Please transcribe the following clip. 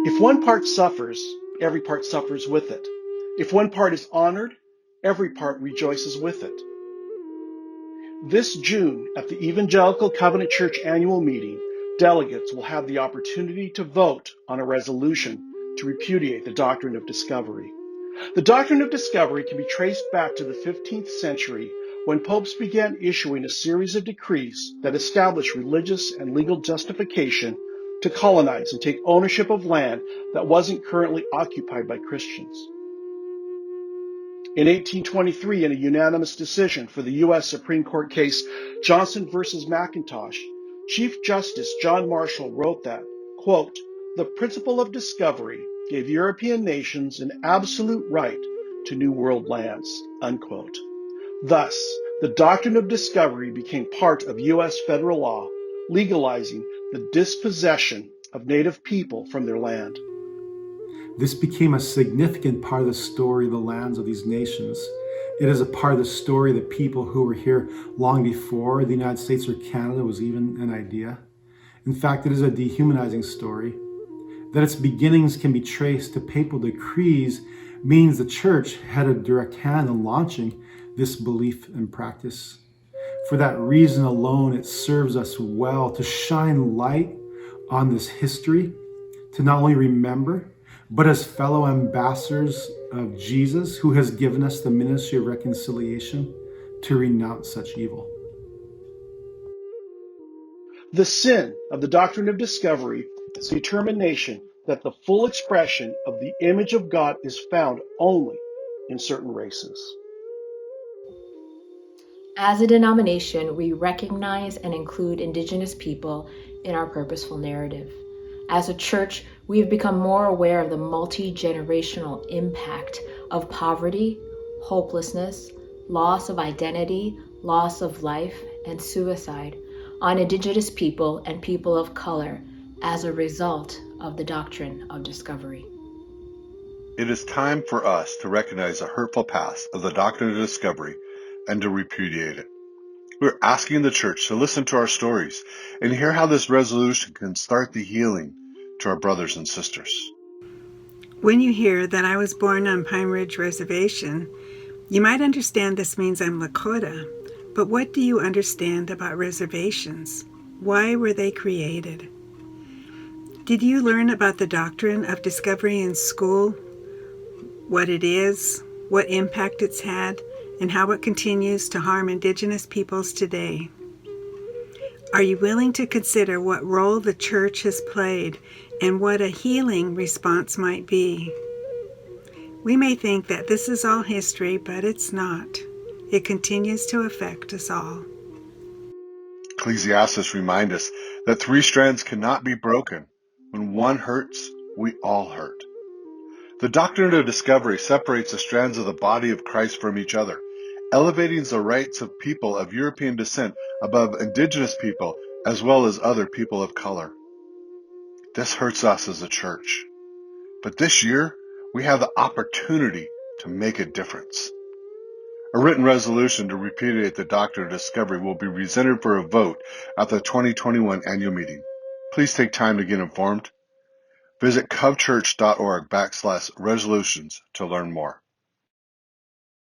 If one part suffers, every part suffers with it. If one part is honored, every part rejoices with it. This June, at the Evangelical Covenant Church annual meeting, delegates will have the opportunity to vote on a resolution to repudiate the Doctrine of Discovery. The Doctrine of Discovery can be traced back to the 15th century when popes began issuing a series of decrees that established religious and legal justification to colonize and take ownership of land that wasn't currently occupied by Christians. In 1823, in a unanimous decision for the U.S. Supreme Court case Johnson versus McIntosh, Chief Justice John Marshall wrote that, quote, "The principle of discovery gave European nations an absolute right to New World lands," unquote. Thus, the Doctrine of Discovery became part of U.S. federal law, legalizing the dispossession of Native people from their land. This became a significant part of the story of the lands of these nations. It is a part of the story of the people who were here long before the United States or Canada was even an idea. In fact, it is a dehumanizing story. That its beginnings can be traced to papal decrees means the church had a direct hand in launching this belief and practice. For that reason alone, it serves us well to shine light on this history, to not only remember, but as fellow ambassadors of Jesus, who has given us the ministry of reconciliation, to renounce such evil. The sin of the Doctrine of Discovery is the determination that the full expression of the image of God is found only in certain races. As a denomination, we recognize and include Indigenous people in our purposeful narrative. As a church, we have become more aware of the multi-generational impact of poverty, hopelessness, loss of identity, loss of life, and suicide on Indigenous people and people of color as a result of the Doctrine of Discovery. It is time for us to recognize the hurtful past of the Doctrine of Discovery and to repudiate it. We're asking the church to listen to our stories and hear how this resolution can start the healing to our brothers and sisters. When you hear that I was born on Pine Ridge Reservation, you might understand this means I'm Lakota, but what do you understand about reservations? Why were they created? Did you learn about the Doctrine of Discovery in school? What it is, what impact it's had, and how it continues to harm Indigenous peoples today? Are you willing to consider what role the church has played and what a healing response might be? We may think that this is all history, but it's not. It continues to affect us all. Ecclesiastes reminds us that three strands cannot be broken. When one hurts, we all hurt. The Doctrine of Discovery separates the strands of the body of Christ from each other, elevating the rights of people of European descent above Indigenous people as well as other people of color. This hurts us as a church. But this year, we have the opportunity to make a difference. A written resolution to repudiate the Doctrine of Discovery will be presented for a vote at the 2021 annual meeting. Please take time to get informed. Visit covchurch.org/resolutions to learn more.